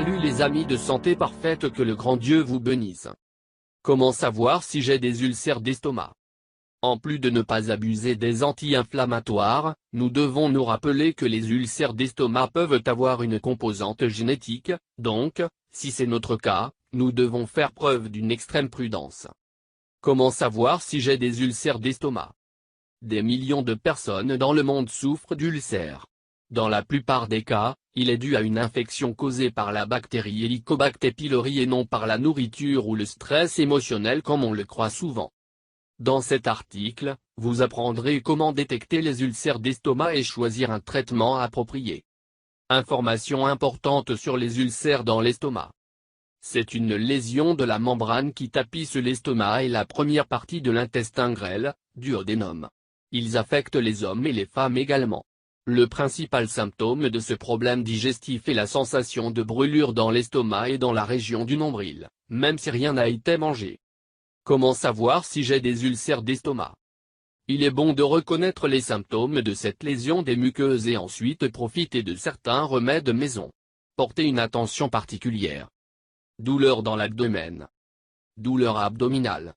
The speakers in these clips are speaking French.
Salut les amis de Santé Parfaite, que le grand Dieu vous bénisse. Comment savoir si j'ai des ulcères d'estomac? En plus de ne pas abuser des anti-inflammatoires, nous devons nous rappeler que les ulcères d'estomac peuvent avoir une composante génétique, donc, si c'est notre cas, nous devons faire preuve d'une extrême prudence. Comment savoir si j'ai des ulcères d'estomac? Des millions de personnes dans le monde souffrent d'ulcères. Dans la plupart des cas, il est dû à une infection causée par la bactérie Helicobacter pylori et non par la nourriture ou le stress émotionnel comme on le croit souvent. Dans cet article, vous apprendrez comment détecter les ulcères d'estomac et choisir un traitement approprié. Information importante sur les ulcères dans l'estomac. C'est une lésion de la membrane qui tapisse l'estomac et la première partie de l'intestin grêle, duodénum. Ils affectent les hommes et les femmes également. Le principal symptôme de ce problème digestif est la sensation de brûlure dans l'estomac et dans la région du nombril, même si rien n'a été mangé. Comment savoir si j'ai des ulcères d'estomac? Il est bon de reconnaître les symptômes de cette lésion des muqueuses et ensuite profiter de certains remèdes maison. Portez une attention particulière. Douleur dans l'abdomen. Douleur abdominale.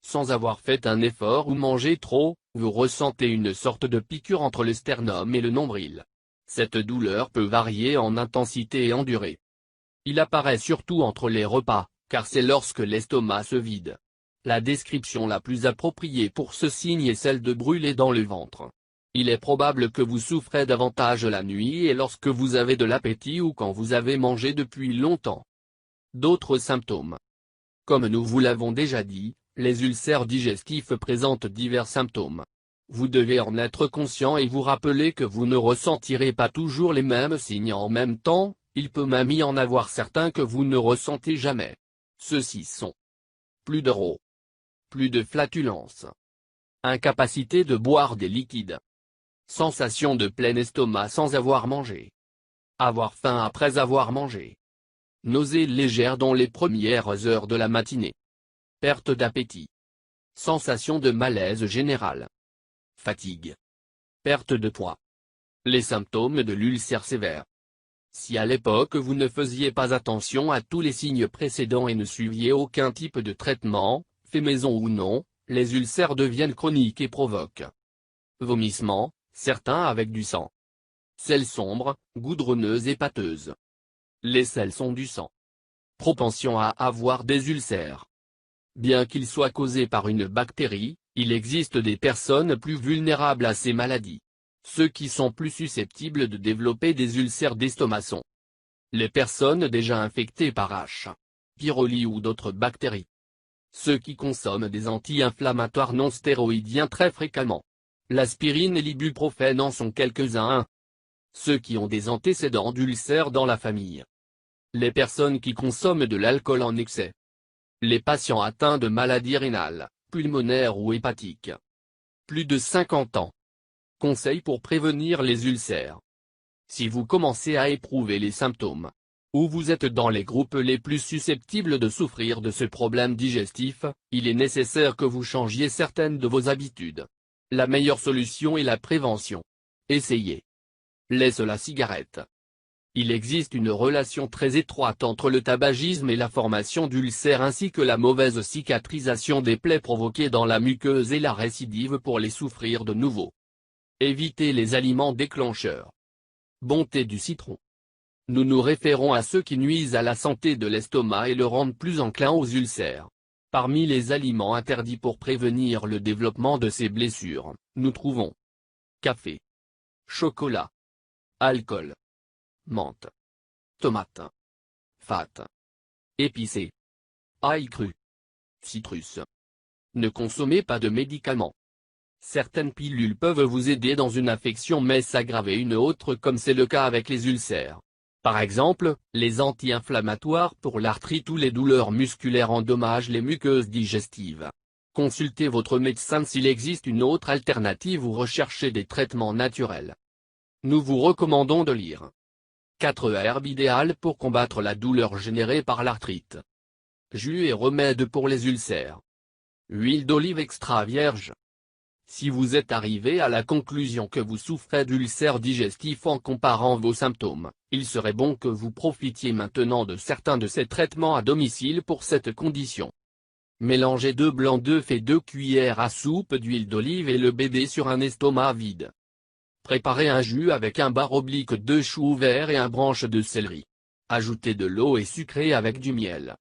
Sans avoir fait un effort ou mangé trop, vous ressentez une sorte de piqûre entre le sternum et le nombril. Cette douleur peut varier en intensité et en durée. Il apparaît surtout entre les repas, car c'est lorsque l'estomac se vide. La description la plus appropriée pour ce signe est celle de brûler dans le ventre. Il est probable que vous souffrez davantage la nuit et lorsque vous avez de l'appétit ou quand vous avez mangé depuis longtemps. D'autres symptômes. Comme nous vous l'avons déjà dit, les ulcères digestifs présentent divers symptômes. Vous devez en être conscient et vous rappeler que vous ne ressentirez pas toujours les mêmes signes en même temps, il peut même y en avoir certains que vous ne ressentez jamais. Ceux-ci sont: plus de rots, plus de flatulence, incapacité de boire des liquides, sensation de plein estomac sans avoir mangé, avoir faim après avoir mangé, nausées légères dans les premières heures de la matinée, perte d'appétit, sensation de malaise général, fatigue, perte de poids. Les symptômes de l'ulcère sévère. Si à l'époque vous ne faisiez pas attention à tous les signes précédents et ne suiviez aucun type de traitement, fait maison ou non, les ulcères deviennent chroniques et provoquent vomissements, certains avec du sang, selles sombres, goudronneuses et pâteuses. Les selles sont du sang. Propension à avoir des ulcères. Bien qu'ils soient causés par une bactérie, il existe des personnes plus vulnérables à ces maladies. Ceux qui sont plus susceptibles de développer des ulcères d'estomac sont les personnes déjà infectées par H. pylori ou d'autres bactéries. Ceux qui consomment des anti-inflammatoires non stéroïdiens très fréquemment. L'aspirine et l'ibuprofène en sont quelques-uns. Ceux qui ont des antécédents d'ulcères dans la famille. Les personnes qui consomment de l'alcool en excès. Les patients atteints de maladies rénales, pulmonaires ou hépatiques. Plus de 50 ans. Conseils pour prévenir les ulcères. Si vous commencez à éprouver les symptômes, ou vous êtes dans les groupes les plus susceptibles de souffrir de ce problème digestif, il est nécessaire que vous changiez certaines de vos habitudes. La meilleure solution est la prévention. Essayez. Laisse la cigarette. Il existe une relation très étroite entre le tabagisme et la formation d'ulcères ainsi que la mauvaise cicatrisation des plaies provoquées dans la muqueuse et la récidive pour les souffrir de nouveau. Évitez les aliments déclencheurs. Bonté du citron. Nous nous référons à ceux qui nuisent à la santé de l'estomac et le rendent plus enclin aux ulcères. Parmi les aliments interdits pour prévenir le développement de ces blessures, nous trouvons café, chocolat, alcool, menthe, tomate, fat, épicé, ail cru, citrus. Ne consommez pas de médicaments. Certaines pilules peuvent vous aider dans une infection mais s'aggraver une autre comme c'est le cas avec les ulcères. Par exemple, les anti-inflammatoires pour l'arthrite ou les douleurs musculaires endommagent les muqueuses digestives. Consultez votre médecin s'il existe une autre alternative ou recherchez des traitements naturels. Nous vous recommandons de lire 4 herbes idéales pour combattre la douleur générée par l'arthrite. Jus et remèdes pour les ulcères. Huile d'olive extra vierge. Si vous êtes arrivé à la conclusion que vous souffrez d'ulcères digestifs en comparant vos symptômes, il serait bon que vous profitiez maintenant de certains de ces traitements à domicile pour cette condition. Mélangez 2 blancs d'œufs et 2 cuillères à soupe d'huile d'olive et le bébé sur un estomac vide. Préparez un jus avec un bar oblique de choux verts et un branche de céleri. Ajoutez de l'eau et sucré avec du miel.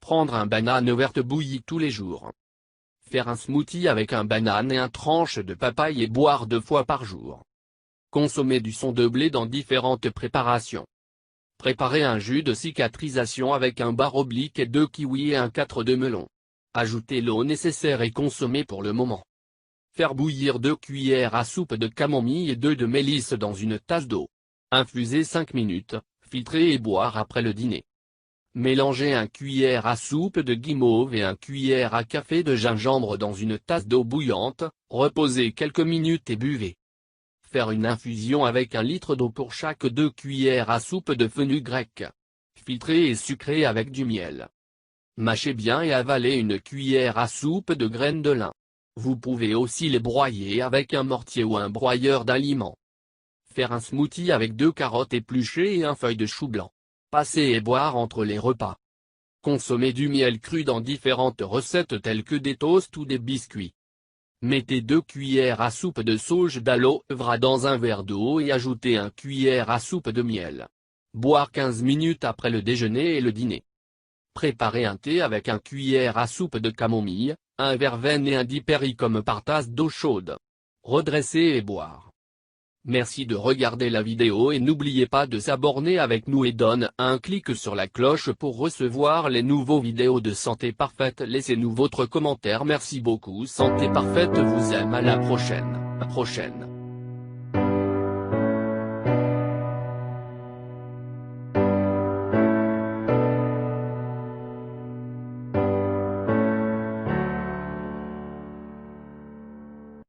Prendre un banane verte bouillie tous les jours. Faire un smoothie avec un banane et un tranche de papaye et boire 2 fois par jour. Consommer du son de blé dans différentes préparations. Préparer un jus de cicatrisation avec un bar oblique et 2 kiwis et un 4 de melon. Ajoutez l'eau nécessaire et consommer pour le moment. Faire bouillir 2 cuillères à soupe de camomille et 2 de mélisse dans une tasse d'eau. Infuser 5 minutes, filtrer et boire après le dîner. Mélangez 1 cuillère à soupe de guimauve et 1 cuillère à café de gingembre dans une tasse d'eau bouillante, reposez quelques minutes et buvez. Faire une infusion avec 1 litre d'eau pour chaque 2 cuillères à soupe de fenouil grec. Filtrer et sucrer avec du miel. Mâchez bien et avalez 1 cuillère à soupe de graines de lin. Vous pouvez aussi les broyer avec un mortier ou un broyeur d'aliments. Faire un smoothie avec 2 carottes épluchées et 1 feuille de chou blanc. Passer et boire entre les repas. Consommer du miel cru dans différentes recettes telles que des toasts ou des biscuits. Mettez 2 cuillères à soupe de sauge d'aloe vera dans un verre d'eau et ajoutez 1 cuillère à soupe de miel. Boire 15 minutes après le déjeuner et le dîner. Préparez un thé avec 1 cuillère à soupe de camomille, un verveine et un dipéricum par tasse d'eau chaude. Redresser et boire. Merci de regarder la vidéo et n'oubliez pas de s'abonner avec nous et donne un clic sur la cloche pour recevoir les nouveaux vidéos de Santé Parfaite. Laissez-nous votre commentaire. Merci beaucoup. Santé Parfaite vous aime. À la prochaine.